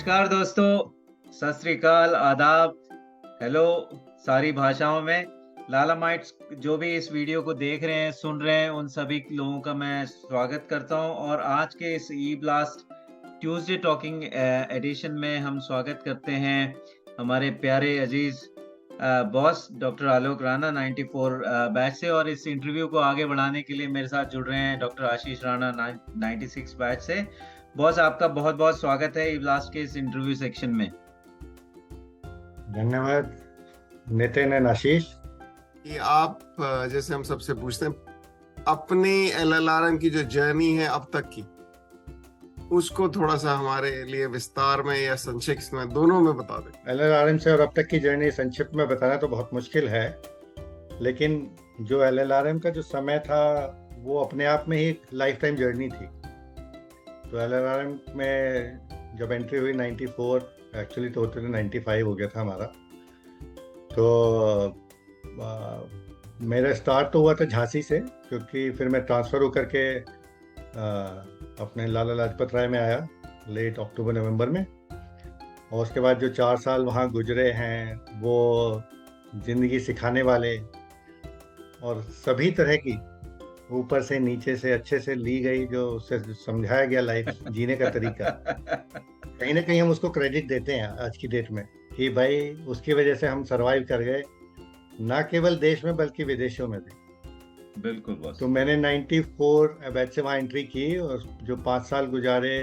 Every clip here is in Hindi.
नमस्कार दोस्तों, सत श्री अकाल, आदाब, हेलो सारी भाषाओं में। लाला माइट्स जो भी इस वीडियो को देख रहे हैं, सुन रहे हैं, उन सभी लोगों का मैं स्वागत करता हूं और आज के इस ई ब्लास्ट ट्यूसडे टॉकिंग एडिशन में हम स्वागत करते हैं हमारे प्यारे अजीज बॉस डॉक्टर आलोक राणा 94 बैच से। और इस इंटरव्यू को आगे बढ़ाने के लिए मेरे साथ जुड़ रहे हैं डॉक्टर आशीष राणा 96 बैच से। बॉस, आपका बहुत बहुत स्वागत है इब्लास्ट के इस इंटरव्यू सेक्शन में। धन्यवाद नितिन एंड आशीष। कि आप जैसे हम सबसे पूछते हैं अपने एलएलआरएम की जो जर्नी है अब तक की, उसको थोड़ा सा हमारे लिए विस्तार में या संक्षिप्त में, दोनों में बता दें। एलएलआरएम से और अब तक की जर्नी संक्षिप्त में बताना तो बहुत मुश्किल है, लेकिन जो एलएलआरएम का जो समय था वो अपने आप में ही एक लाइफ टाइम जर्नी थी। तो एलएलआरएम में जब एंट्री हुई 94, एक्चुअली तो होते थे 95 हो गया था हमारा। तो मेरा स्टार्ट तो हुआ था झांसी से, क्योंकि फिर मैं ट्रांसफ़र होकर के अपने लाला लाजपत राय में आया लेट अक्टूबर नवंबर में। और उसके बाद जो 4 साल वहाँ गुजरे हैं वो ज़िंदगी सिखाने वाले और सभी तरह की ऊपर से नीचे से अच्छे से ली गई, जो उससे समझाया गया लाइफ जीने का तरीका। कहीं ना कहीं हम उसको क्रेडिट देते हैं आज की डेट में कि भाई उसकी वजह से हम सरवाइव कर गए, ना केवल देश में बल्कि विदेशों में भी। बिल्कुल बॉस। तो मैंने 94 बैच से वहाँ एंट्री की और जो 5 साल गुजारे,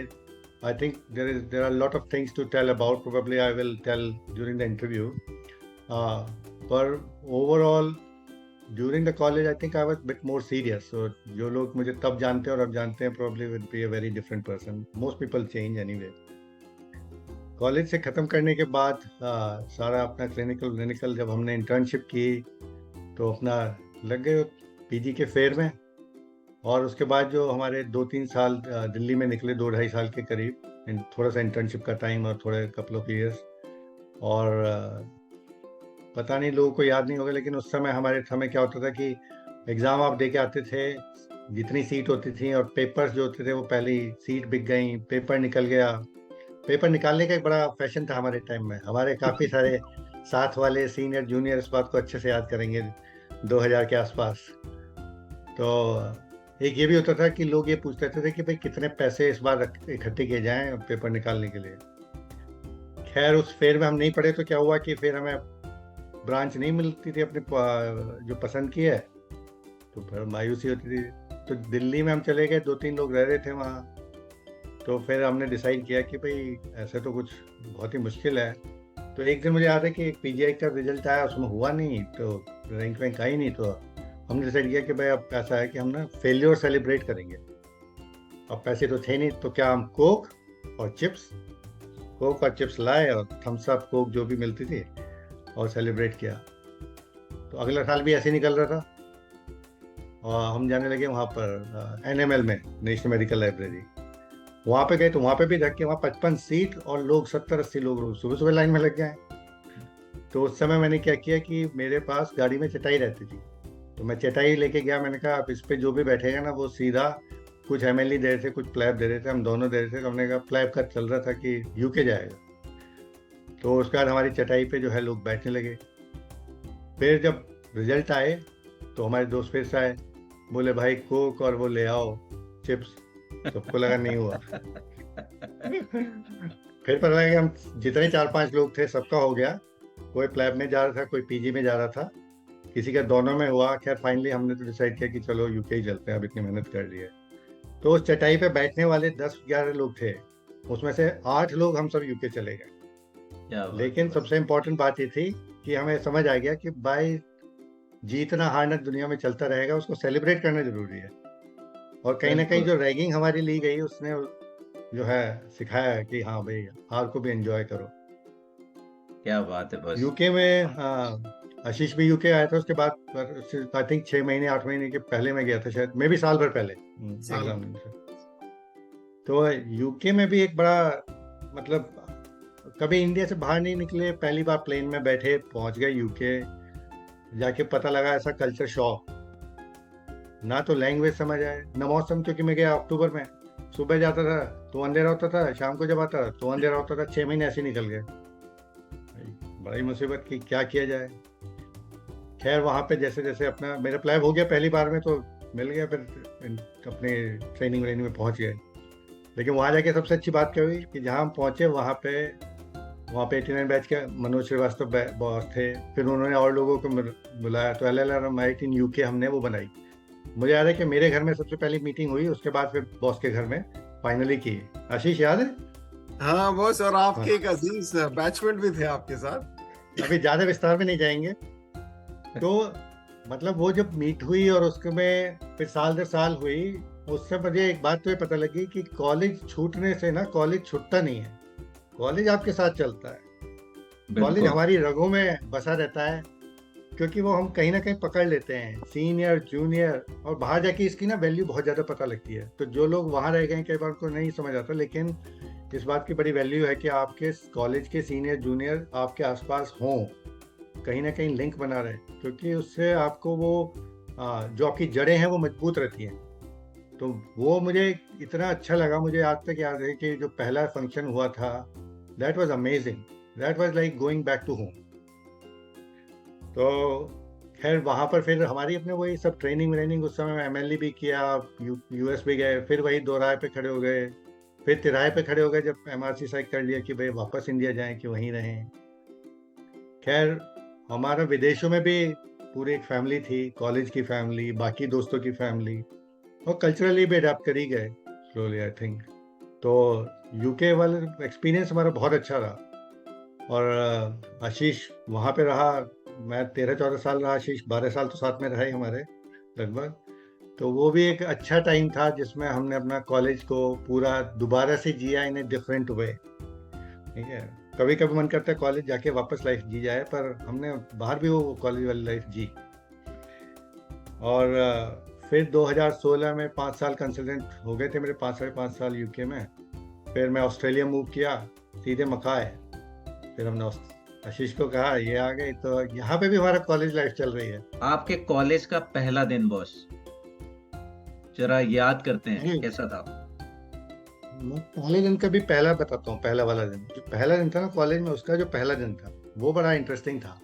I think there are lot of things to tell about, probably I will tell during the interview. पर overall during the college I think I was bit more serious. So जो लोग मुझे तब जानते हैं और अब जानते हैं, probably will be a very different person. Most people change anyway. College से ख़त्म करने के बाद सारा अपना क्लिनिकल जब हमने इंटर्नशिप की तो अपना लग गए पीजी के फेयर में। और उसके बाद जो हमारे 2-3 साल दिल्ली में निकले, 2-2.5 साल के करीब, थोड़ा सा इंटर्नशिप का टाइम और थोड़े कपल ऑफ ईयर्स। और पता नहीं लोगों को याद नहीं होगा, लेकिन उस समय हमारे समय क्या होता था कि एग्ज़ाम आप दे के आते थे, जितनी सीट होती थी और पेपर्स जो होते थे वो पहले ही सीट बिक गई, पेपर निकल गया। पेपर निकालने का एक बड़ा फैशन था हमारे टाइम में। हमारे काफ़ी सारे साथ वाले सीनियर जूनियर इस बात को अच्छे से याद करेंगे, 2000 के आसपास। तो एक ये भी होता था कि लोग ये पूछते थे कि भाई कितने पैसे इस बार इकट्ठे किए जाएं पेपर निकालने के लिए। खैर उस फेयर में हम नहीं पढ़े, तो क्या हुआ कि फिर हमें ब्रांच नहीं मिलती थी अपने जो पसंद की है, तो फिर मायूसी होती थी। तो दिल्ली में हम चले गए, 2-3 लोग रह रहे थे वहाँ। तो फिर हमने डिसाइड किया कि भाई ऐसे तो कुछ बहुत ही मुश्किल है। तो एक दिन मुझे याद है कि एक पीजीआई का रिजल्ट आया, उसमें हुआ नहीं, तो रैंक वैंक आई नहीं। तो हमने डिसाइड किया कि भाई अब ऐसा है कि हम ना फेलियर सेलिब्रेट करेंगे। अब पैसे तो थे नहीं, तो क्या हम कोक और चिप्स लाए और थम्स अप कोक जो भी मिलती थी और सेलिब्रेट किया। तो अगला साल भी ऐसे निकल रहा था और हम जाने लगे वहाँ पर एनएमएल में, नेशनल मेडिकल लाइब्रेरी। वहाँ पे गए तो वहाँ पे भी रख के वहाँ 55 सीट और लोग 70-80 लोग सुबह सुबह लाइन में लग गए। तो उस समय मैंने क्या किया कि मेरे पास गाड़ी में चटाई रहती थी, तो मैं चटाई लेके गया। मैंने कहा आप इस पे जो भी बैठेगा ना वो सीधा, कुछ एमएलई दे रहे थे, कुछ प्लैब दे रहे थे, हम दोनों दे रहे थे। तो हमने कहा प्लैब का चल रहा था कि यूके जाएगा, तो उसके बाद हमारी चटाई पे जो है लोग बैठने लगे। फिर जब रिजल्ट आए तो हमारे दोस्त फिर से आए, बोले भाई कोक और वो ले आओ चिप्स। सबको लगा नहीं हुआ। फिर पता लगा कि हम जितने 4-5 लोग थे सबका हो गया। कोई प्लैब में जा रहा था, कोई पीजी में जा रहा था, किसी का दोनों में हुआ। खैर फाइनली हमने तो डिसाइड किया कि चलो यूके ही चलते हैं, अब इतनी मेहनत कर ली है। तो उस चटाई पे बैठने वाले 10-11 लोग थे, उसमें से 8 लोग हम सब यूके चले गए। लेकिन सबसे इम्पोर्टेंट बात ये थी कि हमें समझ आ गया कि भाई जीतना हारना दुनिया में चलता रहेगा, उसको सेलिब्रेट करना जरूरी है। और कहीं ना कहीं जो रैगिंग हमारी ली गई उसने जो है सिखाया है कि हाँ भाई हार को भी एंजॉय करो। क्या बात है बॉस। यूके में आशीष भी यूके आया था। उसके बाद आई थिंक 6 महीने 8 महीने के पहले मैं गया था, शायद मैं भी साल भर पहले एग्जाम से। तो यूके में भी एक बड़ा, मतलब कभी इंडिया से बाहर नहीं निकले, पहली बार प्लेन में बैठे, पहुंच गए यूके। जाके पता लगा ऐसा कल्चर शॉक, ना तो लैंग्वेज समझ आए ना मौसम, क्योंकि मैं गया अक्टूबर में, सुबह जाता था तो अंधेरा होता था, शाम को जब आता तो अंधेरा होता था। 6 महीने ऐसे निकल गए। बड़ी मुसीबत की, क्या किया जाए। खैर वहाँ पे जैसे जैसे अपना मेरा अप्लाई हो गया पहली बार में, तो मिल गया, फिर अपने ट्रेनिंग व्रेनिंग में पहुँच गए। लेकिन वहाँ जाके सबसे अच्छी बात क्या हुई कि जहाँ हम पहुँचे वहाँ पे 89 बैच के मनोज श्रीवास्तव बॉस थे। फिर उन्होंने और लोगों को बुलाया, तो LLR इन यूके हमने वो बनाई। मुझे याद है कि मेरे घर में सबसे पहली मीटिंग हुई, उसके बाद फिर बॉस के घर में फाइनली की। आशीष याद है? हाँ बॉस, और आपके हाँ। एक अजीज बैचमेट भी थे आपके साथ। अभी ज्यादा विस्तार में नहीं जाएंगे। तो मतलब वो जब मीट हुई और उसके में फिर साल दर साल हुई, उससे मुझे एक बात तो ये पता लगी कि कॉलेज छूटने से ना, कॉलेज छूटता नहीं है, कॉलेज आपके साथ चलता है। कॉलेज बिल्कुल। हमारी रगों में बसा रहता है, क्योंकि वो हम कहीं ना कहीं पकड़ लेते हैं, सीनियर जूनियर, और बाहर जाके इसकी ना वैल्यू बहुत ज़्यादा पता लगती है। तो जो लोग वहाँ रह गए कई बार उनको नहीं समझ आता, लेकिन इस बात की बड़ी वैल्यू है कि आपके कॉलेज के सीनियर जूनियर आपके आसपास हों, कहीं ना कहीं लिंक बना रहे, क्योंकि उससे आपको वो जो आपकी जड़ें हैं वो मजबूत रहती हैं। तो वो मुझे इतना अच्छा लगा। मुझे आज तक याद है कि जो पहला फंक्शन हुआ था, that was amazing, that was like going back to home. तो खैर वहाँ पर फिर हमारी अपने वही सब ट्रेनिंग व्रेनिंग, उस समय MLE भी किया, US भी गए, फिर वही दोराहे पे खड़े हो गए, फिर तिराहे पे खड़े हो गए जब MRC साइड कर लिया कि भाई वापस इंडिया जाएं कि वहीं रहें। खैर हमारा विदेशों में भी पूरी एक फैमिली थी, कॉलेज की फैमिली, बाकी दोस्तों की फैमिली, और कल्चरली भी अडेप्ट कर ही गए स्लोली आई थिंक। तो UK वाला एक्सपीरियंस हमारा बहुत अच्छा रहा। और आशीष वहाँ पे रहा, मैं 13-14 साल रहा, आशीष 12 साल तो साथ में रहा ही हमारे लगभग। तो वो भी एक अच्छा टाइम था जिसमें हमने अपना कॉलेज को पूरा दोबारा से जिया इन ए डिफरेंट वे। ठीक है, कभी कभी मन करता है कॉलेज जाके वापस लाइफ जी जाए, पर हमने बाहर भी वो कॉलेज वाली लाइफ जी। और फिर 2016 में 5 साल कंसल्टेंट हो गए थे मेरे, 5-5.5 साल UK में। फिर मैं ऑस्ट्रेलिया मूव किया, सीधे मकाए। फिर हमने आशीष को कहा ये आ गई, तो यहाँ पे भी हमारा कॉलेज लाइफ चल रही है। आपके कॉलेज का पहला दिन बॉस, जरा याद करते हैं अरे, कैसा था? मैं पहले दिन का भी पहला बताता हूँ। पहला वाला दिन, जो पहला दिन था ना कॉलेज में, उसका जो पहला दिन था वो बड़ा इंटरेस्टिंग था।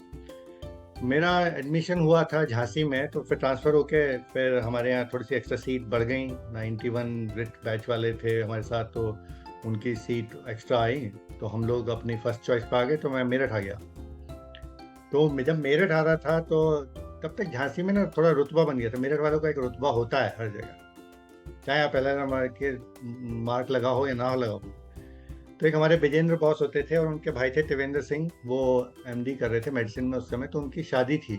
मेरा एडमिशन हुआ था झांसी में, तो फिर ट्रांसफ़र होके फिर हमारे यहाँ थोड़ी सी एक्स्ट्रा सीट बढ़ गई। 91 रिट बैच वाले थे हमारे साथ, तो उनकी सीट एक्स्ट्रा आई, तो हम लोग अपनी फर्स्ट चॉइस पर आ गए। तो मैं मेरठ आ गया। तो जब मेरठ आ रहा था तो तब तक झांसी में ना थोड़ा रुतबा बन गया था। मेरठ वालों का एक रुतबा होता है हर जगह, चाहे आप पहले मार्क लगा हो या ना हो लगा हो। तो एक हमारे विजेंद्र बॉस होते थे, और उनके भाई थे त्रिवेंद्र सिंह, वो MD कर रहे थे मेडिसिन में उस समय, तो उनकी शादी थी।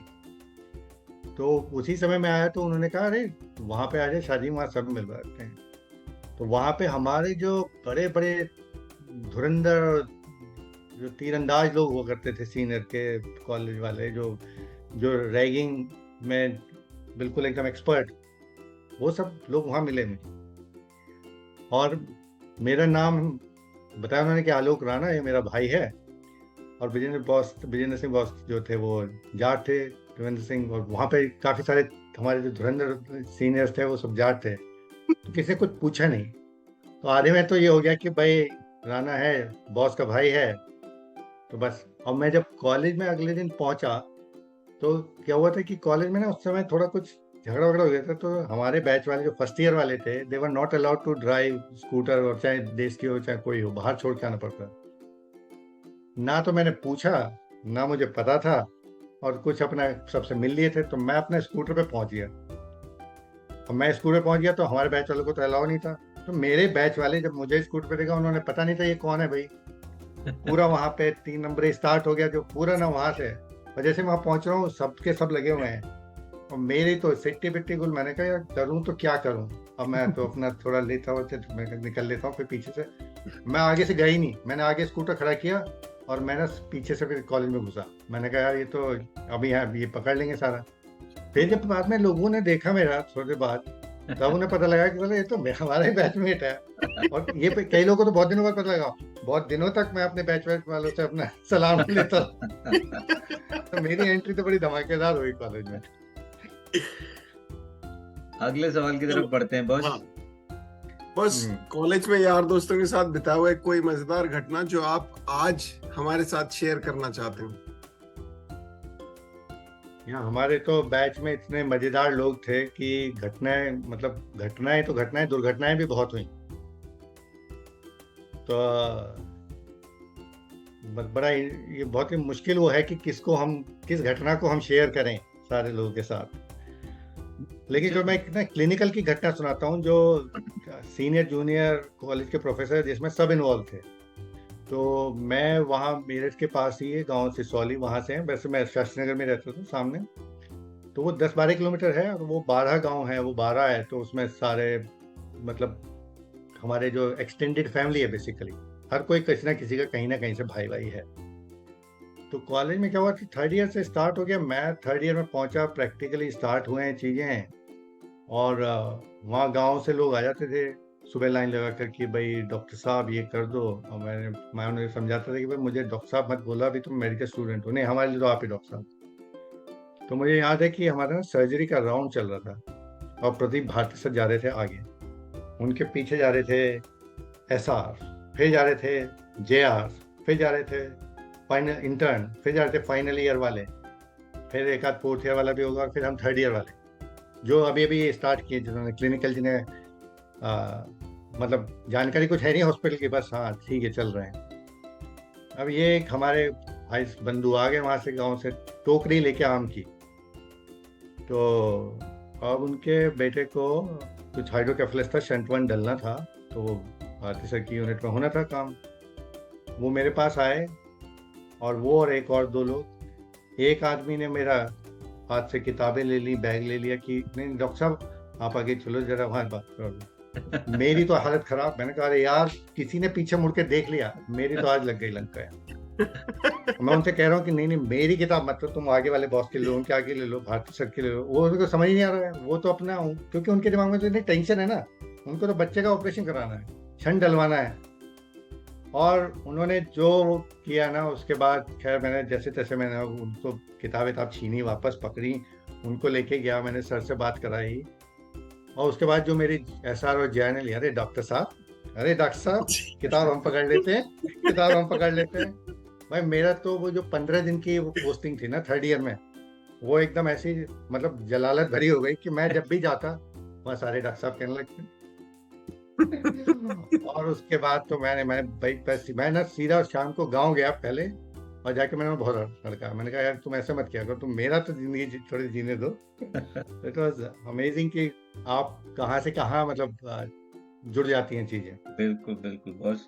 तो उसी समय में आया, तो उन्होंने कहा अरे वहाँ पे आ जाए, शादी वहाँ सब मिल जाते हैं। तो वहाँ पे हमारे जो बड़े बड़े धुरंधर, जो तीरंदाज लोग हुआ करते थे सीनियर के कॉलेज वाले, जो रैगिंग में बिल्कुल एकदम एक्सपर्ट, वो सब लोग वहाँ मिले मुझे। और मेरा नाम बताया उन्होंने कि आलोक राणा, ये मेरा भाई है। और विजेंद्र सिंह बॉस जो थे वो जाट थे, त्रिवेंद्र सिंह, और वहाँ पे काफ़ी सारे हमारे जो धुरंधर सीनियर्स थे वो सब जाट थे। तो किसी ने कुछ पूछा नहीं, तो आधे में तो ये हो गया कि भाई राणा है, बॉस का भाई है, तो बस। और मैं जब कॉलेज में अगले दिन पहुंचा, तो क्या हुआ था कि कॉलेज में ना उस समय थोड़ा कुछ झगड़ा वगड़ा हो गया था। तो हमारे बैच वाले जो फर्स्ट ईयर वाले थे, they were not allowed to drive scooter, और चाहे देश की हो चाहे कोई हो, बाहर छोड़ के आना पड़ता। ना तो मैंने पूछा, ना मुझे पता था, और कुछ अपना सबसे मिल लिए थे, तो मैं अपने स्कूटर पे पहुंच गया। और मैं स्कूटर पहुंच गया तो हमारे बैच वालों को तो अलाउ नहीं था। तो मेरे बैच वाले जब मुझे स्कूटर पे देखा, उन्होंने पता नहीं था ये कौन है भाई। पूरा वहाँ पे 3 नंबर स्टार्ट हो गया, जो पूरा ना वहाँ से। और जैसे मैं वहाँ पहुँच रहा हूँ, सबके सब लगे हुए हैं, और मेरी तो सिट्टी बिट्टी गुल। मैंने कहा यार करूँ तो क्या करूँ। अब मैं तो अपना थोड़ा लेता हुआ मैं निकल लेता हूँ, फिर पीछे से। मैं आगे से गया ही नहीं, मैंने आगे स्कूटर खड़ा किया, और मैंने पीछे से फिर कॉलेज में घुसा। मैंने कहा यार ये तो अभी यहाँ ये पकड़ लेंगे सारा। फिर जब बाद में लोगों ने देखा मेरा थोड़ी देर बाद, तब उन्हें पता लगा कि ये तो हमारा ही बैचमेट है। और ये कई लोगों को तो बहुत दिनों बाद पता लगा। बहुत दिनों तक मैं अपने बैचमेट वालों से अपना सलाम लेता। तो मेरी एंट्री तो बड़ी धमाकेदार हुई कॉलेज में। अगले सवाल की तरफ बढ़ते हैं बॉस। बस कॉलेज में यार दोस्तों के साथ बिता हुआ एक कोई मजेदार घटना जो आप आज हमारे साथ शेयर करना चाहते हो। यहाँ हमारे तो बैच में इतने मजेदार लोग थे कि घटनाएं, मतलब घटनाएं तो घटनाएं, दुर्घटनाएं भी बहुत हुई। तो बड़ा ये बहुत ही मुश्किल वो है कि किस घटना को हम शेयर करें सारे लोगों के साथ। लेकिन जो मैं एक क्लिनिकल की घटना सुनाता हूँ, जो सीनियर जूनियर कॉलेज के प्रोफेसर जिसमें सब इन्वॉल्व थे। तो मैं वहाँ मेरठ के पास ही है, गांव सिसौली, वहाँ से हैं। वैसे मैं शास्त्री नगर में रहता था सामने। तो वो 10-12 किलोमीटर है और वो 12 गांव है, वो 12 है। तो उसमें सारे मतलब हमारे जो एक्सटेंडेड फैमिली है बेसिकली, हर कोई किसी ना किसी का कहीं ना कहीं से भाई भाई है। तो कॉलेज में क्या हुआ कि 3rd ईयर से स्टार्ट हो गया। मैं 3rd ईयर में पहुंचा, प्रैक्टिकली स्टार्ट हुए हैं चीज़ें। और वहाँ गांव से लोग आ जाते थे सुबह लाइन लगा कर कि भाई डॉक्टर साहब ये कर दो। और मैं उन्हें समझाता था कि भाई मुझे डॉक्टर साहब मत बोला, अभी तुम मेडिकल स्टूडेंट हो, नहीं हमारे लिए तो आप ही डॉक्टर साहब। तो मुझे याद है कि हमारा ना सर्जरी का राउंड चल रहा था और प्रदीप भारती सर जा रहे थे आगे, उनके पीछे जा रहे थे SR, फिर जा रहे थे JR, फिर जा रहे थे फाइनल इंटर्न, फिर जा रहे थे फाइनल ईयर वाले, फिर एक आध 4th ईयर वाला भी होगा, और फिर हम 3rd ईयर वाले जो अभी अभी स्टार्ट किए, जिन्होंने क्लिनिकल, जिन्हें मतलब जानकारी कुछ है नहीं हॉस्पिटल की, बस हाँ ठीक है चल रहे हैं। अब ये एक हमारे भाई बंधु आ गए वहाँ से, गांव से, टोकरी लेके आम की। तो अब उनके बेटे को कुछ हाइड्रोकेफेलस था, शंट 1 डलना था। तो वो भारती सर की यूनिट में होना था काम। वो मेरे पास आए और वो और एक और 2 लोग, एक आदमी ने मेरा हाथ से किताबें ले ली, बैग ले लिया कि नहीं डॉक्टर साहब आप आगे चलो जरा, वहाँ बात करो। मेरी तो हालत खराब। मैंने कहा अरे यार किसी ने पीछे मुड़ के देख लिया, मेरी तो आज लग गई लंका है। मैं उनसे कह रहा हूँ कि नहीं मेरी किताब मत लो, तुम आगे वाले बॉस के लो, उनके आगे ले लो, भारती सर के ले लो। वो उनको समझ नहीं आ रहा है, वो तो अपना, क्योंकि उनके दिमाग में तो इतनी टेंशन है ना, उनको तो बच्चे का ऑपरेशन कराना है, छंट डलवाना है। और उन्होंने जो किया ना, उसके बाद खैर मैंने जैसे तैसे मैंने उनको किताब छीनी, वापस पकड़ी, उनको लेके गया, मैंने सर से बात कराई। और उसके बाद जो मेरी SR और JR ने लिया, अरे डॉक्टर साहब किताब हम पकड़ लेते हैं, किताब हम पकड़ लेते हैं। भाई मेरा तो वो जो 15 दिन की वो पोस्टिंग थी ना 3rd ईयर में, वो एकदम ऐसी मतलब जलालत भरी हो गई कि मैं जब भी जाता वहाँ सारे डॉक्टर साहब कहने लगते। और उसके बाद तो मैं ना सीधा शाम को गांव गया पहले, और जाके मैंने बहुत लड़का, मैंने कहा यार तुम ऐसे मत किया करो, तुम मेरा तो जिंदगी थोड़ी जीने दो। इट वाज अमेजिंग कि आप कहाँ से कहाँ मतलब जुड़ जाती हैं चीजें। बिल्कुल बिल्कुल बॉस।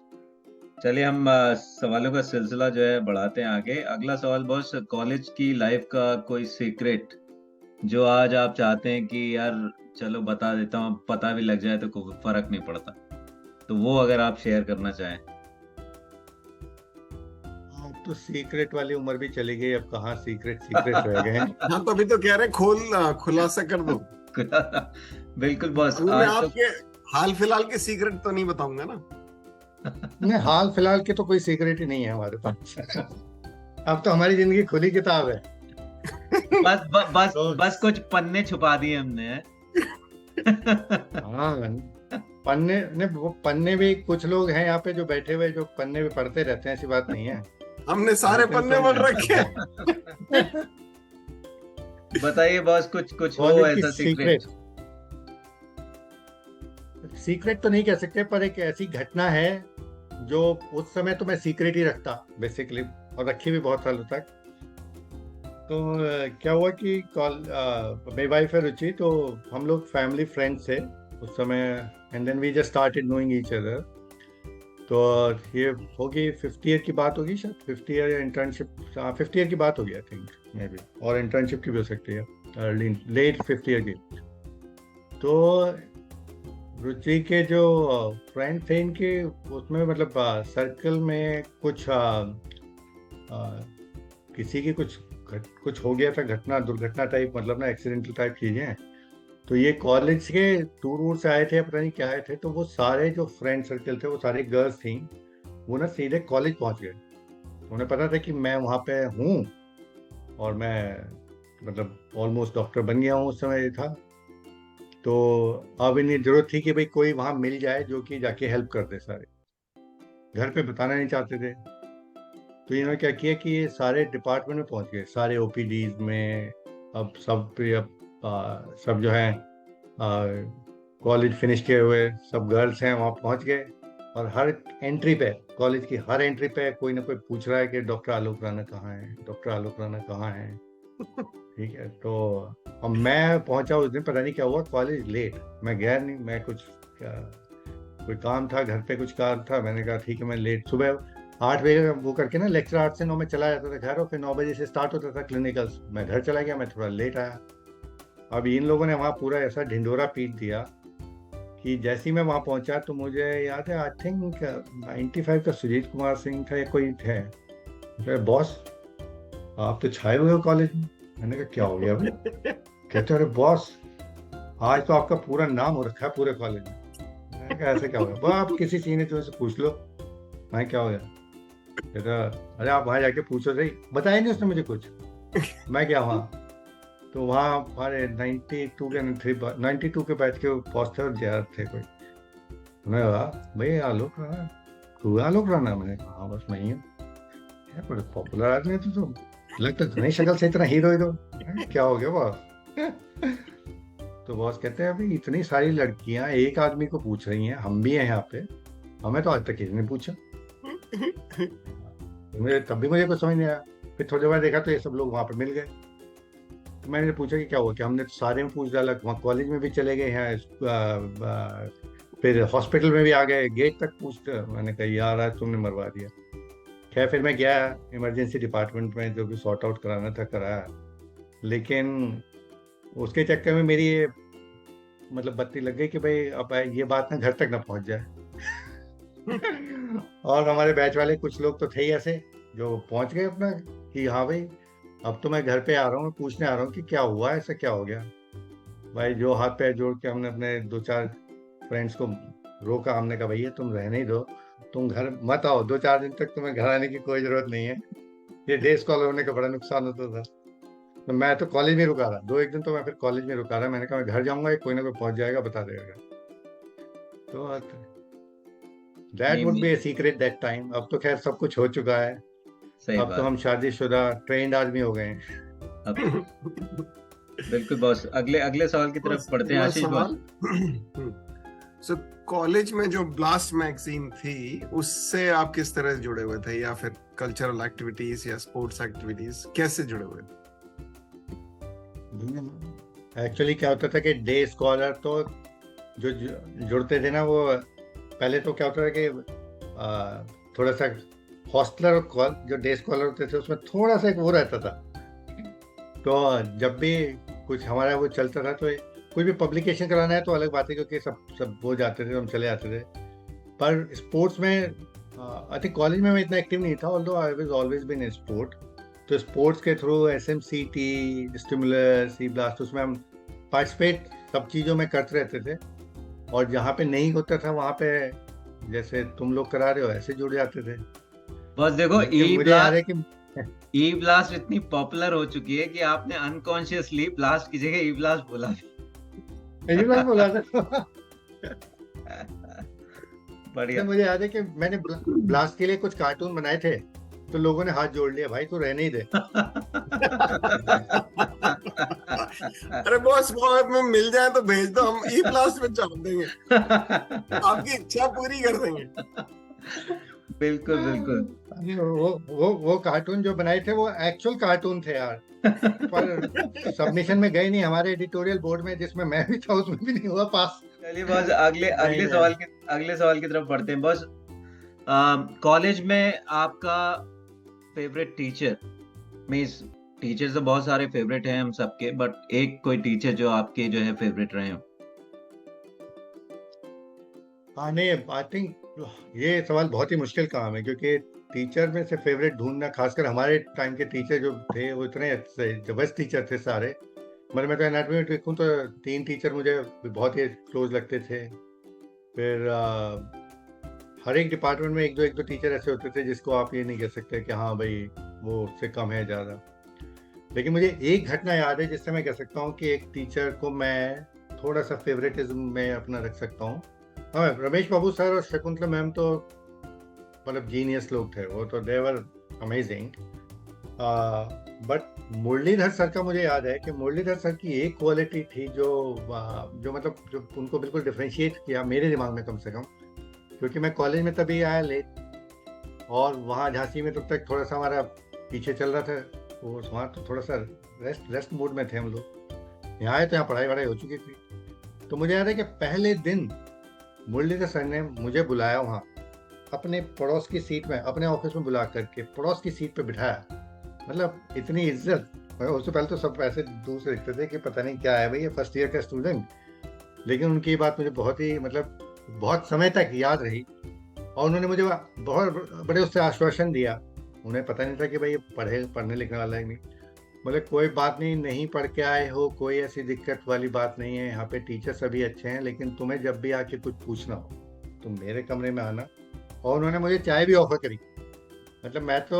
चलिए हम सवालों का सिलसिला जो है बढ़ाते हैं आगे। अगला सवाल बॉस, कॉलेज की लाइफ का कोई सीक्रेट जो आज आप चाहते हैं कि यार चलो बता देता हूँ, पता भी लग जाए तो कोई फर्क नहीं पड़ता, तो वो अगर आप शेयर करना चाहें। तो सीक्रेट वाली उम्र भी चली गई, अब कहाँ सीक्रेट रह गए हैं। हाँ तो अभी तो कह रहे खुलासा कर दो। बिल्कुल बॉस। मैं आपके हाल फिलहाल के सीक्रेट तो नहीं बताऊंगा ना। नहीं हाल फिलहाल के तो कोई सीक्रेट ही नहीं है हमारे पास। अब तो हमारी जिंदगी खुली किताब है। बस कुछ पन्ने छुपा दिए हमने। हाँ पन्ने भी कुछ लोग हैं यहाँ पे जो बैठे हुए जो पन्ने भी पढ़ते रहते हैं, ऐसी बात नहीं है। हमने सारे पन्ने पढ़ रखे हैं। बताइए बॉस, कुछ हो ऐसा सीक्रेट तो नहीं कह सकते, पर एक ऐसी घटना है जो उस समय तो मैं सीक्रेट ही रखता बेसिकली, और रखी भी बहुत सालों तक। तो क्या हुआ कि मेरी वाइफ है रुचि, तो हम लोग फैमिली फ्रेंड्स थे उस समय, and then we just started knowing each other. तो ये होगी 50 ईयर की बात होगी शायद, 50 ईयर या इंटर्नशिप, 50 ईयर की बात होगी आई थिंक मे बी, और इंटर्नशिप की भी हो सकती है, अर्ली लेट 50 ईयर की। तो रुचि के जो फ्रेंड थे इनके, उसमें मतलब सर्कल में कुछ किसी की कुछ हो गया था, दुर्घटना टाइप, मतलब ना एक्सीडेंटल टाइप चीजें। तो ये कॉलेज के दूर से आए थे, पता नहीं क्या आए थे। तो वो सारे जो फ्रेंड सर्कल थे वो सारी गर्ल्स थी, वो ना सीधे कॉलेज पहुंच गए। उन्हें पता था कि मैं वहाँ पे हूँ और मैं मतलब ऑलमोस्ट डॉक्टर बन गया हूँ उस समय था। तो अब इन्हें जरूरत थी कि भाई कोई वहां मिल जाए जो कि जाके हेल्प कर दे। सारे घर पे बताना नहीं चाहते थे, तो इन्होंने क्या किया कि ये सारे डिपार्टमेंट में पहुंच गए, सारे ओपीडीज में। अब सब पे अब सब जो है कॉलेज फिनिश किए हुए सब गर्ल्स हैं वहाँ पहुंच गए, और हर एंट्री पे, कॉलेज की हर एंट्री पे कोई ना कोई पूछ रहा है कि डॉक्टर आलोक राणा कहाँ है, डॉक्टर आलोक राणा कहाँ है। ठीक है, तो अब मैं पहुंचा उस दिन, पता नहीं क्या हुआ, कॉलेज लेट। मैं गया नहीं, मैं कुछ कोई काम था घर पे, कुछ काम था, मैंने कहा ठीक है मैं लेट। सुबह 8 बजे वो करके ना, लेक्चर 8 से 9 में चला जाता था घर, और फिर 9 बजे से स्टार्ट होता था क्लिनिकल्स। मैं घर चला गया, मैं थोड़ा लेट आया। अब इन लोगों ने वहाँ पूरा ऐसा ढिंढोरा पीट दिया कि जैसे ही मैं वहाँ पहुंचा तो मुझे याद है, आई थिंक 95 का सुजीत कुमार सिंह था या कोई थे। बॉस आप तो छाए हुए हो कॉलेज में। मैंने कहा क्या हो गया भाई? कहते अरे बॉस आज तो आपका पूरा नाम हो रखा है पूरे कॉलेज में। मैंने कहा ऐसे क्या हो गया? आप किसी सीनियर से पूछ लो। मैं क्या हो गया? कहता अरे आप वहाँ जाके पूछो सही। बताया नहीं उसने मुझे कुछ। मैं क्या वहाँ, तो वहाँ हमारे 92 के बैच के बॉस थे और जयाद थे कोई। मैं कहा भाई आलोक राणा, तू आलोक राणा? मैंने कहा हाँ बस मैं ही हूँ। यार बड़े पॉपुलर आदमी है तुम, लगता तो नहीं शक्ल से इतना हीरो हीरो। क्या हो गया बॉस? तो बॉस कहते हैं अभी इतनी सारी लड़कियां एक आदमी को पूछ रही हैं, हम भी हैं यहाँ पे, हमें तो आज तक किसी ने पूछा। मुझे तब भी मुझे कुछ समझ नहीं आया। फिर थोड़ी देर बाद देखा तो ये सब लोग वहां पे मिल गए। तो मैंने पूछा कि क्या हुआ, कि हमने तो सारे में पूछ डाला, वहाँ कॉलेज में भी चले गए हैं, फिर हॉस्पिटल में भी आ गए, गेट तक पूछते। मैंने कहा यार आज तुमने मरवा दिया। खैर फिर मैं गया इमरजेंसी डिपार्टमेंट में, जो भी सॉर्ट आउट कराना था कराया, लेकिन उसके चक्कर में मेरी ये मतलब बत्ती लग गई कि भाई अब ये बात ना घर तक ना पहुंच जाए। और हमारे बैच वाले कुछ लोग तो थे ही ऐसे जो पहुंच गए अपना कि हाँ भाई अब तो मैं घर पे आ रहा हूँ, पूछने आ रहा हूँ कि क्या हुआ, ऐसा क्या हो गया। भाई जो हाथ पैर जोड़ के हमने अपने 2-4 फ्रेंड्स को रोका, हमने कहा भैया तुम रहने ही दो, तुम घर मत आओ, 2-4 दिन तक तुम्हें घर आने की कोई जरूरत नहीं है, ये डे स्कॉलर होने का बड़ा नुकसान होता था। तो मैं तो कॉलेज में रुका रहा 2-1 दिन, तो मैं फिर कॉलेज में रुका रहा। मैंने कहा मैं घर जाऊंगा, कोई ना कोई पहुंच जाएगा बता देगा। तो दैट नहीं would be a secret that time. अब तो खैर सब कुछ हो चुका है, सही अब तो बात। हम शादीशुदा ट्रेंड आदमी हो गए हैं। अब बिल्कुल बॉस, अगले अगले सवाल की तरफ बढ़ते हैं आशीष बॉस। सो कॉलेज में जो ब्लास्ट मैगजीन थी उससे आप किस तरह से जुड़े हुए थे, या फिर कल्चरल एक्टिविटीज या स्पोर्ट्स एक्टिविटीज कैसे जुड़े हुए थे? एक्चुअली क्या होता था कि डे स्कॉलर तो जो जुड़ते थे ना, वो पहले तो क्या होता था कि थोड़ा सा हॉस्टलर और जो डे स्कॉलर होते थे उसमें थोड़ा सा एक वो रहता था। तो जब भी कुछ हमारा वो चलता था, तो कोई भी पब्लिकेशन कराना है तो अलग बात है, क्योंकि सब वो जाते थे, हम चले जाते थे। पर स्पोर्ट्स में आई थिंक कॉलेज में मैं इतना एक्टिव नहीं था, although I was always been in sport. तो स्पोर्ट्स के through SMCT, stimulus, C blast, उसमें हम पार्टिसिपेट सब चीज़ों में करते रहते थे। और जहाँ पे नहीं होता था वहाँ पे जैसे तुम लोग करा रहे हो ऐसे जुड़ जाते थे। बस देखो मुझे याद है कि ई ब्लास्ट इतनी पॉपुलर हो चुकी है कि आपने अनकॉन्शियसली ब्लास्ट की जगह ई ब्लास्ट बोला। यही बात बोला था। बढ़िया। मुझे याद है कि मैंने ब्लास्ट के लिए कुछ कार्टून बनाए थे, तो लोगों ने हाथ जोड़ लिया, भाई तू रहने ही दे। अरे बॉस वो में मिल जाए तो भेज दो, हम ई ब्लास्ट में छाप देंगे, आपकी इच्छा पूरी कर देंगे। बिल्कुल बिल्कुल। वो कार्टून जो बनाए थे वो एक्चुअल कार्टून थे यार, पर सबमिशन में गए नहीं हमारे एडिटोरियल बोर्ड में, जिसमें मैं भी था उसमें भी नहीं हुआ पास। चलिए बस अगले सवाल की तरफ बढ़ते हैं। बस कॉलेज में आपका फेवरेट टीचर, मींस टीचर तो बहुत सारे फेवरेट हैं हम सबके, बट एक कोई टीचर जो आपके जो है फेवरेट रहे हो? नहीं, आई थिंक ये सवाल बहुत ही मुश्किल काम है, क्योंकि टीचर में से फेवरेट ढूंढना, खासकर हमारे टाइम के टीचर जो थे वो इतने जबरदस्त टीचर थे सारे। मतलब मैं तो एनाटॉमी में देखूं तो 3 टीचर मुझे बहुत ही क्लोज लगते थे। फिर हर एक डिपार्टमेंट में एक दो टीचर ऐसे होते थे जिसको आप ये नहीं कह सकते कि हाँ भाई वो उससे कम है ज़्यादा। लेकिन मुझे एक घटना याद है जिससे मैं कह सकता हूँ कि एक टीचर को मैं थोड़ा सा फेवरेटिज्म में अपना रख सकता हूँ। हाँ, रमेश बाबू सर और शकुंतला मैम तो मतलब जीनियस लोग थे, वो तो देवर अमेजिंग। बट मुरलीधर सर का मुझे याद है कि मुरलीधर सर की एक क्वालिटी थी जो मतलब जो उनको बिल्कुल डिफरेंशिएट किया मेरे दिमाग में कम से कम, क्योंकि मैं कॉलेज में तभी आया लेट, और वहाँ झांसी में तब तक थोड़ा सा हमारा पीछे चल रहा था, वो वहाँ तो थोड़ा सा रेस्ट मूड में थे हम लोग। यहाँ आए तो यहाँ पढ़ाई वढ़ाई हो चुकी थी। तो मुझे याद है कि पहले दिन मुरलीधर सर ने मुझे बुलाया वहाँ अपने पड़ोस की सीट में, अपने ऑफिस में बुला करके पड़ोस की सीट पे बिठाया। मतलब इतनी इज्जत। उससे पहले तो सब ऐसे दूर से दिखते थे कि पता नहीं क्या है भाई, ये फर्स्ट ईयर का स्टूडेंट, लेकिन उनकी बात मुझे बहुत ही मतलब बहुत समय तक याद रही। और उन्होंने मुझे बहुत बड़े उससे आश्वासन दिया। उन्हें पता नहीं था कि भाई ये पढ़ने लिखने वाला है नहीं। बोले कोई बात नहीं, नहीं पढ़ के आए हो, कोई ऐसी दिक्कत वाली बात नहीं है, यहाँ पे टीचर सभी अच्छे हैं, लेकिन तुम्हें जब भी आके कुछ पूछना हो तुम मेरे कमरे में आना। और उन्होंने मुझे चाय भी ऑफर करी। मतलब मैं तो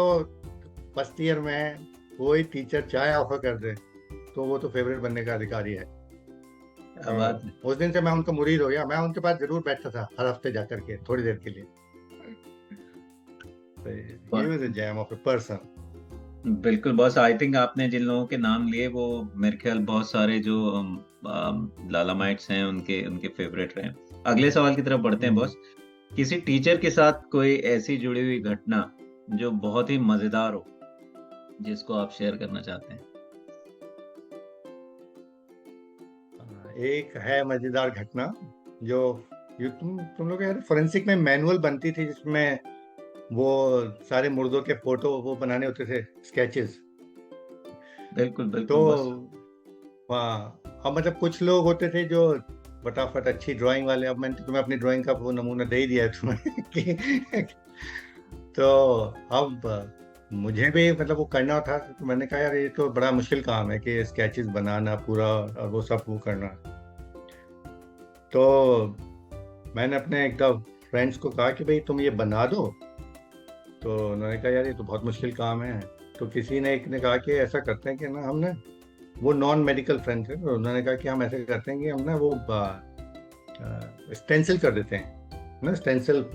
फर्स्ट ईयर में कोई टीचर चाय ऑफर कर दे तो वो तो फेवरेट बनने का अधिकारी है। उस दिन से मैं उनका मुरीद हो गया। मैं उनके पास जरूर बैठता था हर हफ्ते जाकर के थोड़ी देर के लिए। He was a gem of a person. बिल्कुल बॉस, आई थिंक आपने जिन लोगों के नाम लिए वो मेरे ख्याल बहुत सारे जो लालामाइट्स हैं उनके फेवरेट रहे। अगले सवाल की तरफ बढ़ते हैं बॉस। किसी टीचर के साथ कोई ऐसी जुड़ी हुई घटना जो बहुत ही मजेदार हो, जिसको आप शेयर करना चाहते हैं? एक है मजेदार घटना जो तुम लोग यार फोरेंसिक में मैनुअल बनती थी जिसमें वो सारे मुर्दों के फोटो वो बनाने होते थे, स्केचेस। बिल्कुल बिल्कुल तो बॉस। अब मतलब कुछ लोग होते थे जो फटाफट अच्छी ड्राइंग वाले। अब मैंने तुम्हें अपनी ड्राइंग का वो नमूना दे ही दिया है तुम्हें तो अब मुझे भी मतलब वो करना था। तो मैंने कहा यार ये तो बड़ा मुश्किल काम है कि स्केचेस बनाना पूरा और वो सब वो करना। तो मैंने अपने एक फ्रेंड्स को कहा कि भाई तुम ये बना दो। तो उन्होंने कहा यार ये तो बहुत मुश्किल काम है। तो किसी ने एक ने कहा कि ऐसा करते हैं कि ना हमने, वो नॉन मेडिकल फ्रेंड थे, तो उन्होंने कहा कि हम ऐसे करते हैं कि हम ना वो स्टेंसिल कर देते हैं ना, स्टेंसिल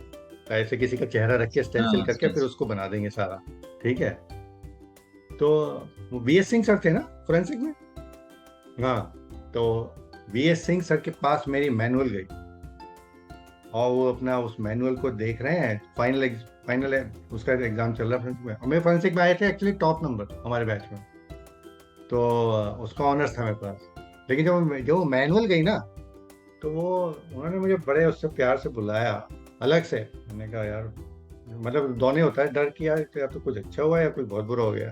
ऐसे किसी का चेहरा रख के स्टेंसिल करके फिर उसको बना देंगे सारा, ठीक है। तो वीएस सिंह सर थे ना फोरेंसिक में। हाँ, तो वीएस सिंह सर के पास मेरी मैनुअल गई और वो अपना उस मैनुअल को देख रहे हैं। फाइनल उसका एग्जाम चल रहा है फोरेंसिक में। हमें फोरेंसिक में आए थे एक्चुअली टॉप नंबर हमारे बैच में, तो उसका ऑनर्स था मेरे पास। लेकिन जब मैनुअल गई ना तो वो उन्होंने मुझे बड़े उससे प्यार से बुलाया अलग से। मैंने कहा यार मतलब दोनों होता है डर कि यार या तो कुछ अच्छा हुआ है या कुछ बहुत बुरा हो गया।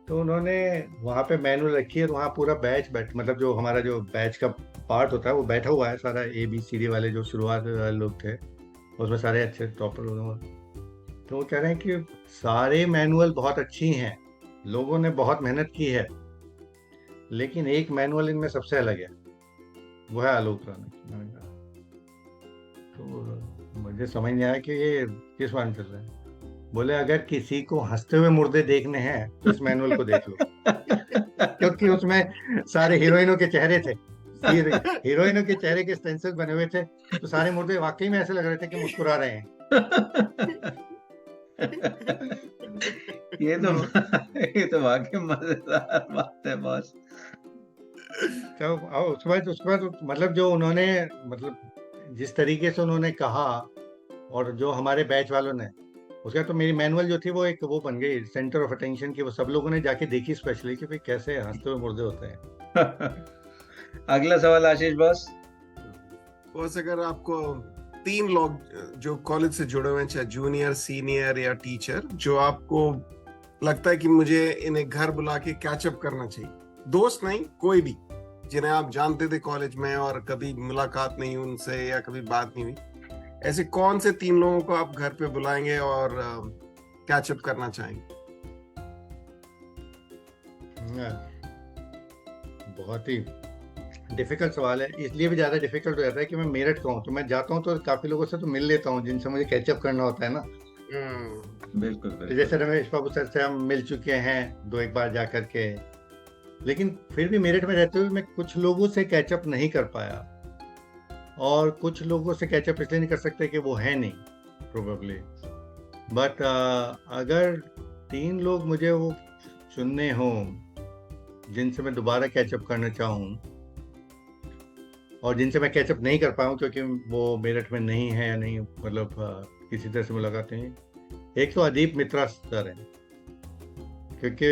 तो उन्होंने वहाँ पे मैनुअल रखी है, वहाँ पूरा बैच मतलब जो हमारा जो बैच का पार्ट होता है वो बैठा हुआ है सारा, ABCD वाले जो शुरुआत वाले लोग थे उसमें सारे अच्छे टॉपर लोग। तो वो कह रहे हैं कि सारे मैनुअल बहुत अच्छी हैं, लोगों ने बहुत मेहनत की है, लेकिन एक मैनुअल इनमें सबसे अलग है, वो है आलोक राणा की। तो मुझे समझ नहीं आया कि ये किस मान चल रहा है। बोले अगर किसी को हंसते हुए मुर्दे देखने हैं तो इस मैनुअल को देख लो क्योंकि उसमें सारे हीरोइनों के चेहरे थे, हीरोइनों के चेहरे के स्टेंसिल्स बने हुए थे, तो सारे मुर्दे वाकई में ऐसे लग रहे थे कि मुस्कुरा रहे हैं। ये तो वाकई मजेदार बात है बॉस। तो उसके बाद मतलब जो उन्होंने मतलब जिस तरीके से उन्होंने कहा और जो हमारे बैच वालों ने, उसका तो मेरी मैनुअल जो थी वो एक वो बन गई सेंटर ऑफ अटेंशन की। वो सब लोगों ने जाके देखी स्पेशली कि भाई कैसे हंसते हुए मुर्दे होते हैं। अगला सवाल आशीष बॉस। बॉस अगर आपको 3 लोग जो कॉलेज से जुड़े हुए हैं, चाहे जूनियर, सीनियर या टीचर, जो आपको लगता है कि मुझे इन्हें घर बुला के कैचअप करना चाहिए, दोस्त नहीं कोई भी, जिन्हें आप जानते थे कॉलेज में और कभी मुलाकात नहीं उनसे या कभी बात नहीं हुई, ऐसे कौन से 3 लोगों को आप घर पे बुलाएंगे और कैचअप करना चाहेंगे? बहुत ही डिफिकल्ट सवाल है, इसलिए भी ज्यादा डिफिकल्ट हो जाता है कि मैं मेरठ का हूँ, तो मैं जाता हूँ तो काफी लोगों से तो मिल लेता हूँ जिनसे मुझे कैचअप करना होता है ना। बिल्कुल तो जैसे रमेश बाबू सर से हम मिल चुके हैं 2 एक बार जा करके, लेकिन फिर भी मेरठ में रहते हुए मैं कुछ लोगों से कैचअप नहीं कर पाया, और कुछ लोगों से कैचअप इसलिए नहीं कर सकते कि वो है नहीं प्रोबेबली। बट अगर 3 लोग मुझे वो चुनने हों जिनसे मैं दोबारा कैचअप करना चाहूँ, और जिनसे मैं कैचअप नहीं कर पाऊँ क्योंकि वो मेरठ में नहीं है या नहीं, मतलब किसी तरह से मुलाकात नहीं, एक तो अदीप मित्रा सर हैं, क्योंकि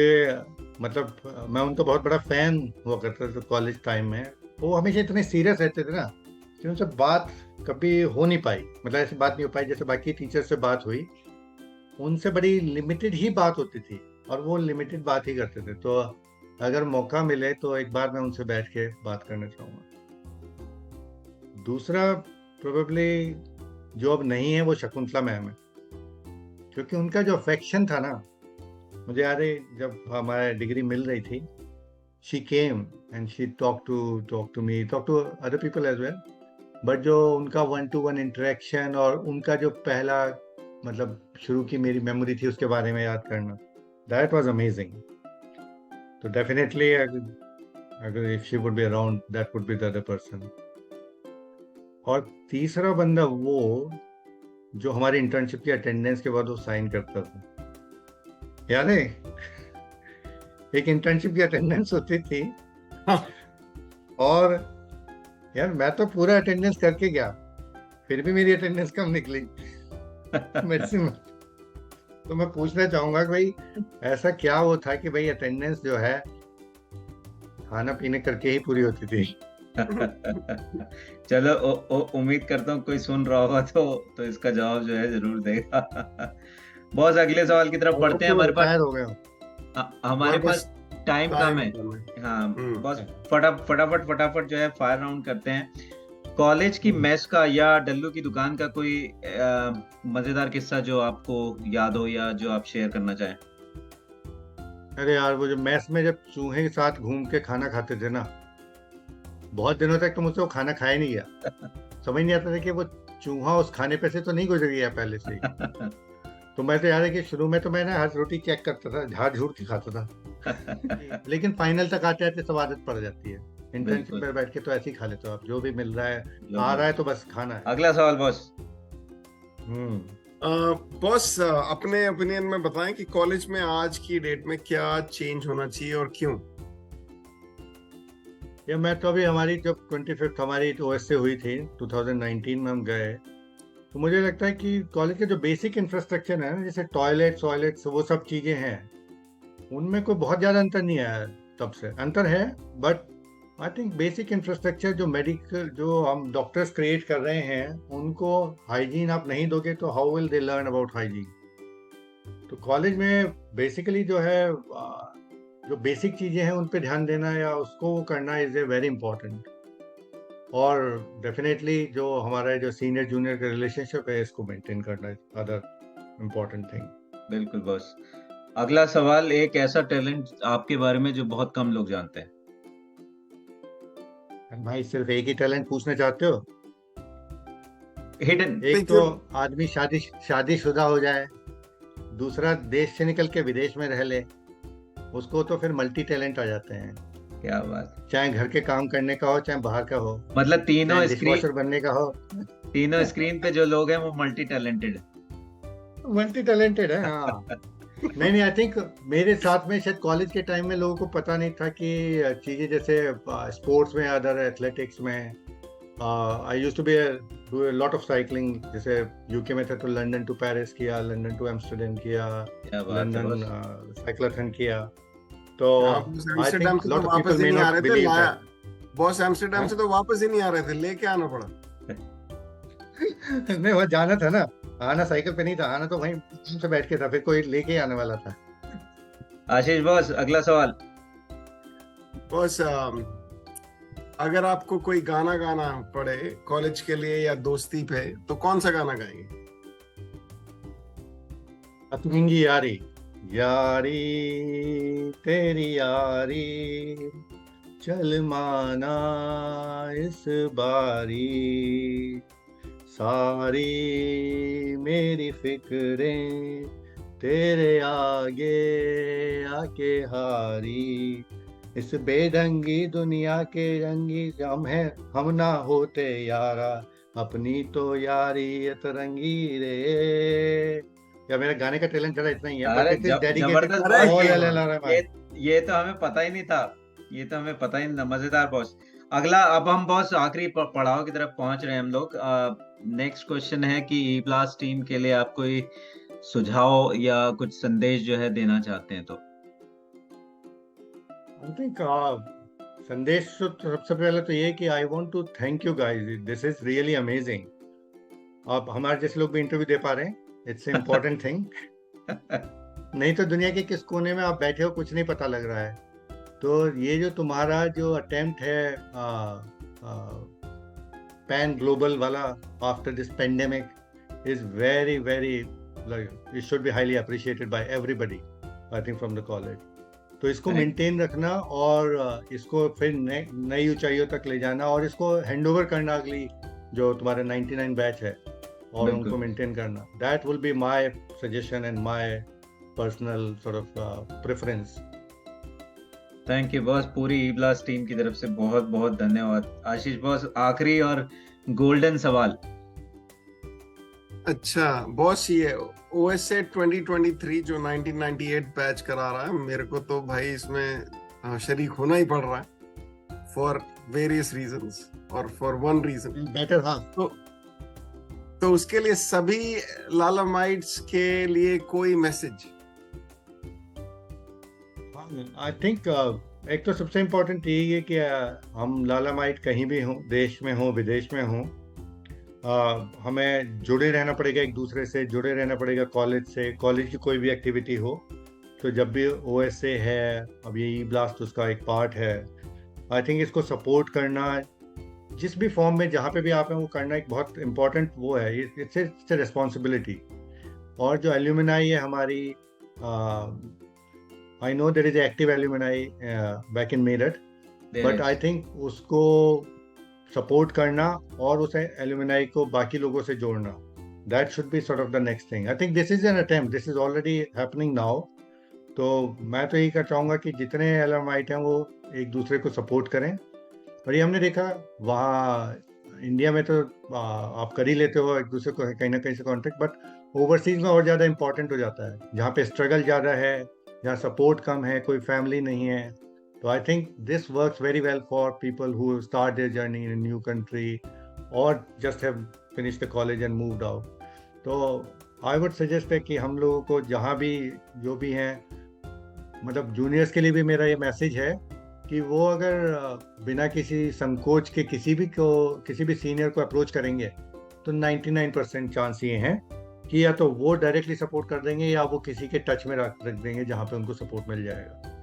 मतलब मैं उनका बहुत बड़ा फैन हुआ करता था कॉलेज टाइम में। वो हमेशा इतने सीरियस रहते थे ना कि उनसे बात कभी हो नहीं पाई, मतलब ऐसी बात नहीं हो पाई जैसे बाकी टीचर से बात हुई। उनसे बड़ी लिमिटेड ही बात होती थी, और वो लिमिटेड बात ही करते थे। तो अगर मौका मिले तो एक बार मैं उनसे बैठ के बात करना चाहूँगा। दूसरा प्रोबेबली जो अब नहीं है वो शकुंतला मैम है, क्योंकि उनका जो अफेक्शन था ना, मुझे याद है जब हमारे डिग्री मिल रही थी, she came and she talk to me, talk to other people as well, but जो उनका 1-to-1 इंटरेक्शन और उनका जो पहला मतलब शुरू की मेरी मेमोरी थी उसके बारे में याद करना, दैट वाज अमेजिंग। तो डेफिनेटली अगर if she would be around, that would be the other person. और तीसरा बंदा वो जो हमारी इंटर्नशिप की अटेंडेंस के बाद वो साइन करता था, याद है? एक इंटर्नशिप की अटेंडेंस होती थी और यार मैं तो पूरा अटेंडेंस करके गया, फिर भी मेरी अटेंडेंस कम निकली मेडिसिन में। तो मैं पूछना चाहूंगा कि भाई ऐसा क्या वो था कि भाई अटेंडेंस जो है खाना पीने करके ही पूरी होती थी। चलो उम्मीद करता हूँ कोई सुन रहा होगा तो इसका जवाब जो है जरूर देगा। बॉस अगले सवाल की तरफ बढ़ते हैं। हमारे पास हो गए हमारे पास टाइम कम है। हाँ बॉस फटाफट जो है फायर राउंड करते हैं। कॉलेज की मेस का या डल्लू की दुकान का कोई मजेदार किस्सा जो आपको याद हो या जो आप शेयर करना चाहें। अरे यार वो जो मेस में जब चूहे के साथ घूम के खाना खाते थे ना, बहुत दिनों तक तो मुझसे वो खाना खाया नहीं गया। समझ नहीं आता था कि वो चूहा उस खाने पे से तो नहीं गुजर गया पहले से ही। तो मैं तो याद है कि शुरू में तो मैं ना हर रोटी चेक करता था, झाड़ झूठ के खाता था। लेकिन फाइनल तक आते आते सब आदत पड़ जाती है। इंटर्नशिप में बैठ के तो ऐसे ही खा लेते हो आप, जो भी मिल रहा है आ रहा है तो बस खाना है। अगला सवाल बॉस। बॉस अपने ओपिनियन में बताएं कि कॉलेज में आज की डेट में क्या चेंज होना चाहिए और क्यों। या मैं तो अभी हमारी जब 25th हमारी ओएस से हुई थी 2019 में हम गए, तो मुझे लगता है कि कॉलेज के जो बेसिक इंफ्रास्ट्रक्चर है ना, जैसे टॉयलेट्स वो सब चीज़ें हैं, उनमें कोई बहुत ज़्यादा अंतर नहीं आया। तब से अंतर है, but I think basic infrastructure जो मेडिकल जो हम डॉक्टर्स क्रिएट कर रहे हैं, उनको हाइजीन आप नहीं दोगे तो how will they learn about hygiene. तो कॉलेज में बेसिकली जो है जो बेसिक चीज़ें हैं उन पे ध्यान देना या उसको करना इज़ ए वेरी इंपॉर्टेंट। और डेफिनेटली जो हमारा जो सीनियर जूनियर का रिलेशनशिप है, इसको मेंटेन करना अदर इम्पोर्टेंट थिंग। बिल्कुल बॉस। अगला सवाल, एक ऐसा टैलेंट आपके बारे में जो बहुत कम लोग जानते हैं। भाई सिर्फ एक ही टैलेंट पूछना चाहते हो? हिडन। एक तो आदमी शादीशुदा हो जाए, दूसरा देश से निकल के विदेश में रह ले, उसको तो फिर मल्टी टैलेंट आ जाते हैं। क्या बात। चाहे घर के काम करने का हो, चाहे बाहर का हो, मतलब तीनों डिशवॉशर बनने का हो, तीनों स्क्रीन पे जो लोग हैं वो मल्टी टैलेंटेड है। हाँ नहीं आई थिंक मेरे साथ में शायद कॉलेज के टाइम में लोगों को पता नहीं था कि चीजें जैसे स्पोर्ट्स में, अदर एथलेटिक्स में, I used to be do a lot of cycling. जैसे यूके में थे तो लंदन टू पेरिस किया, लंदन टू एम्स्टर्डम किया, लंदन साइक्लोथन किया। तो एम्स्टर्डम से तो वापस ही नहीं आ रहे थे। बॉस एम्स्टर्डम से तो वापस ही नहीं आ रहे थे, लेके आना पड़ा। नहीं वहाँ जाना था ना, आना साइकिल पे नहीं था, आना तो वहीं से बैठ के था, फिर कोई लेके आने वाला था। आशीष बॉस अगला सवाल। बॉस अगर आपको कोई गाना गाना पड़े कॉलेज के लिए या दोस्ती पे, तो कौन सा गाना गाएंगे? अतुंगी यारी, यारी तेरी यारी, चल माना इस बारी, सारी मेरी फिक्रें तेरे आगे आके हारी, इस बेढंगी दुनिया के रंगी हम ना होते यारा, अपनी तो यारी अतरंगी रे। या मेरा गाने का टैलेंट जरा इतना ही है, बट अरे इट इज डेडिकेटेड जबरदस्त टू बॉस, ऑल ये एलएलआर। ये तो हमें पता ही नहीं था, ये तो हमें पता ही नहीं था। मजेदार बॉस। अगला, अब हम बॉस आखिरी पड़ाव की तरफ पहुंच रहे हैं हम लोग। नेक्स्ट क्वेश्चन है कि ई ब्लास्ट टीम के लिए आप कोई सुझाव या कुछ संदेश जो है देना चाहते हैं तो। आई थिंक संदेश तो सबसे पहले तो ये कि I want to thank you guys, this is really amazing. आप हमारे जैसे लोग भी इंटरव्यू दे पा रहे हैं, इट्स इम्पोर्टेंट थिंग। नहीं तो दुनिया के किस कोने में आप बैठे हो कुछ नहीं पता लग रहा है। तो ये जो तुम्हारा जो अटेम्प्ट है पैन ग्लोबल वाला after this pandemic is very very, it should be highly appreciated by everybody, I think from the college. तो इसको मेंटेन रखना और इसको फिर नई ऊंचाइयों तक ले जाना और इसको हैंडओवर करना अगली जो तुम्हारा 99 बैच है और उनको मेंटेन करना, that will be my suggestion and my personal sort of preference. Thank you boss, पूरी ई ब्लास्ट टीम की तरफ से बहुत बहुत धन्यवाद। आशीष बॉस, आखिरी और गोल्डन सवाल। अच्छा बॉस, ये OSA 2023 जो 1998 बैच करा रहा है, मेरे को तो भाई इसमें शरीक होना ही पड़ रहा है फॉर वेरियस रीजंस और फॉर वन रीजन बेटर। हाँ, तो उसके लिए सभी लालामाइट्स के लिए कोई मैसेज? आई थिंक एक तो सबसे इम्पोर्टेंट यही है कि हम लालामाइट कहीं भी हों, देश में हों विदेश में हों, हमें जुड़े रहना पड़ेगा, एक दूसरे से जुड़े रहना पड़ेगा कॉलेज से। कॉलेज की कोई भी एक्टिविटी हो तो जब भी OSA है, अब ये ई ब्लास्ट उसका एक पार्ट है, आई थिंक इसको सपोर्ट करना जिस भी फॉर्म में जहाँ पे भी आप हैं वो करना एक बहुत इम्पोर्टेंट वो है, इट्स रिस्पॉन्सिबिलिटी। और जो एल्यूमिनाई है हमारी, I know there is active alumni back in Meerut, but I think उसको सपोर्ट करना और उसे एल्यूमिनाई को बाकी लोगों से जोड़ना, that should be sort of the next thing. I think this is an attempt, this is already happening now. तो मैं तो यही चाहूँगा कि जितने एल्यूमाइट हैं वो एक दूसरे को सपोर्ट करें। और ये हमने देखा वहाँ इंडिया में तो आप कर ही लेते हो एक दूसरे को कहीं ना कहीं से कॉन्टेक्ट, बट ओवरसीज में और ज़्यादा इंपॉर्टेंट हो जाता है, जहाँ पे स्ट्रगल ज़्यादा है, जहाँ सपोर्ट कम है, कोई फैमिली नहीं है। So I think this works very well for people who start their journey in a new country or just have finished the college and moved out. तो I would suggest है कि हम लोगों को जहाँ भी जो भी हैं, मतलब जूनियर्स के लिए भी मेरा ये मैसेज है कि वो अगर बिना किसी संकोच के किसी भी सीनियर को अप्रोच करेंगे तो 99% चांस ये हैं कि या तो वो डायरेक्टली सपोर्ट कर देंगे या वो किसी के टच में रख देंगे जहाँ पे उनको सपोर्ट मिल जाएगा।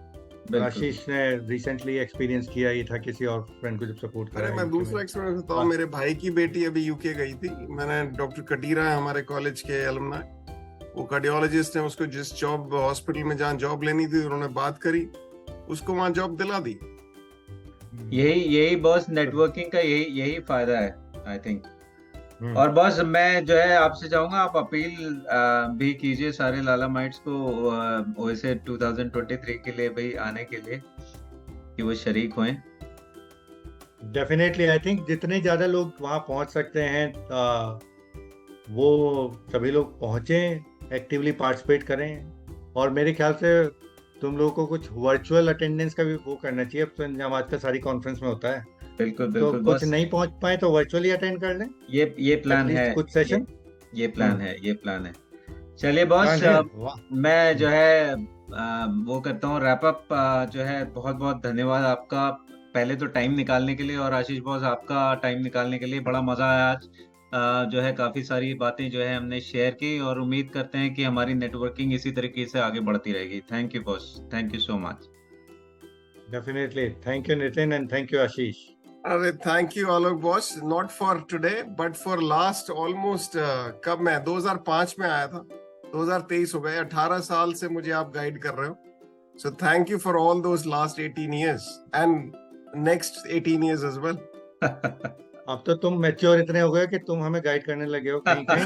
आशीष ने रिसेंटली एक्सपीरियंस किया ही था किसी और फ्रेंड को जब सपोर्ट करा। मैं दूसरा एक्सपीरियंस बताऊं, मेरे भाई की बेटी अभी यूके गई थी, मैंने डॉक्टर कटीरा है हमारे कॉलेज के अलुमनाई, वो कार्डियोलॉजिस्ट हैं, उसको जिस जॉब हॉस्पिटल में जहाँ जॉब लेनी थी उन्होंने बात करी, उसको वहाँ जॉब दिला दी। यही बॉस नेटवर्किंग का यही फायदा है आई थिंक। और बॉस मैं जो है आपसे चाहूंगा आप अपील भी कीजिए सारे लालामाइट्स को OSA 2023 के लिए भाई आने के लिए कि वो शरीक हों। डेफिनेटली आई थिंक जितने ज़्यादा लोग वहाँ पहुँच सकते हैं वो सभी लोग पहुँचें, एक्टिवली पार्टिसिपेट करें। और मेरे ख्याल से तुम लोगों को कुछ वर्चुअल अटेंडेंस का भी वो करना चाहिए, अब आजकल सारी कॉन्फ्रेंस में होता है। बिल्कुल तो कुछ नहीं पहुंच पाए तो वर्चुअली अटेंड कर लें। ये प्लान है, कुछ सेशन ये प्लान है। चलिए बॉस, मैं जो है वो करता हूँ रैप अप। जो है बहुत बहुत धन्यवाद आपका पहले तो टाइम निकालने के लिए, और आशीष बॉस आपका टाइम निकालने के लिए। बड़ा मजा आया आज। जो है काफी सारी बातें जो है हमने शेयर की और उम्मीद करते हैं कि हमारी नेटवर्किंग इसी तरीके से आगे बढ़ती रहेगी। Thank you boss, thank you so much. Definitely, thank you Nitin and thank you Ashish. अरे thank you Alok boss, not for today but for last almost कब मैं 2005 में आया था, 2023 हो गए, 18 साल से मुझे आप गाइड कर रहे हो। So thank you for all those last 18 years and next 18 years as well. अब तो तुम मैच्योर इतने हो गए कि तुम हमें गाइड करने लगे हो कहीं कहीं।